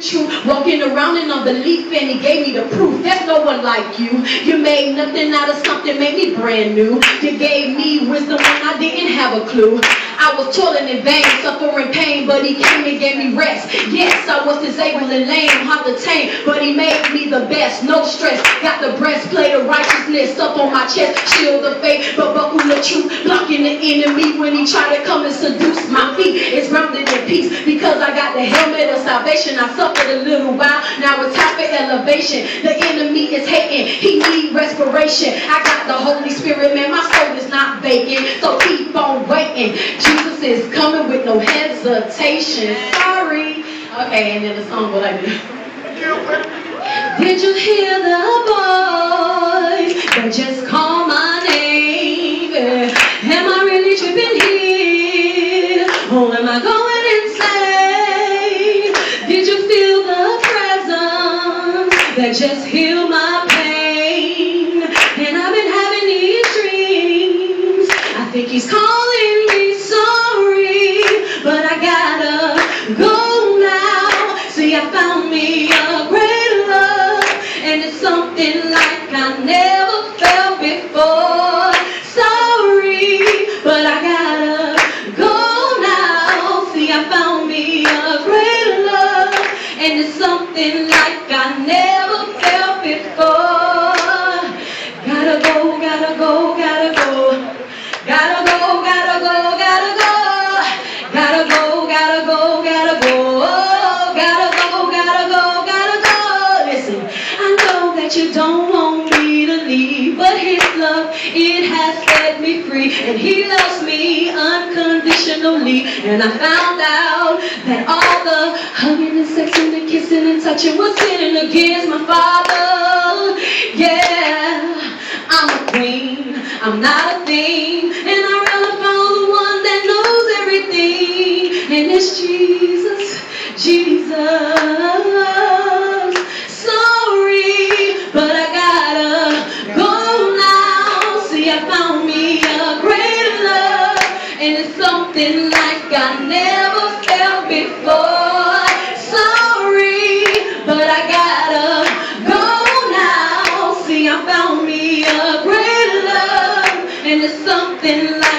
truth. Walking around in unbelief and he gave me the proof. There's no one like you. You made nothing out of something, made me brand new. You gave me wisdom when I didn't have a clue. I was toiling in vain, suffering pain, but he came and gave me rest. Yes, I was disabled and lame, hard to tame, but he made me the best. No stress, got the breastplate of righteousness up on my chest. Shield of faith, but buckle the truth, blocking the enemy when he tried to come and seduce. My feet is grounded in peace because I got the helmet of salvation. I suffered a little while, now it's time for elevation. The enemy is hating, he need respiration. I got the Holy Spirit, man, my soul is not vacant, so keep on waiting. Jesus is coming with no hesitation. Sorry. Okay, and then the song, what I do. Did you hear the voice that just called my name? Am I really tripping here? Or am I going insane? Did you feel the presence that just healed my pain? And I've been having these dreams. I think he's calling me. Sorry, but I gotta go now. See, I found me a greater love, and it's something like I never felt before. Sorry, but I gotta go now. See, I found me a greater love, and it's something like I never felt before. Gotta go, gotta go, gotta go. Gotta go, gotta go, gotta go. Gotta go, gotta go, gotta go. Gotta go, gotta go, gotta go. Listen, I know that you don't want me to leave, but his love, it has set me free. And he loves me unconditionally. And I found out that all the hugging and sexing and kissing and touching was sinning against my Father. Yeah, I'm a queen, I'm not a thing, and I rather follow the one that knows everything, and it's Jesus, Jesus. Sorry, but I gotta go now. See, I found me a greater love, and it's something like I never felt before. Sorry, but I gotta go now. See, I found me a greater love, and it's something like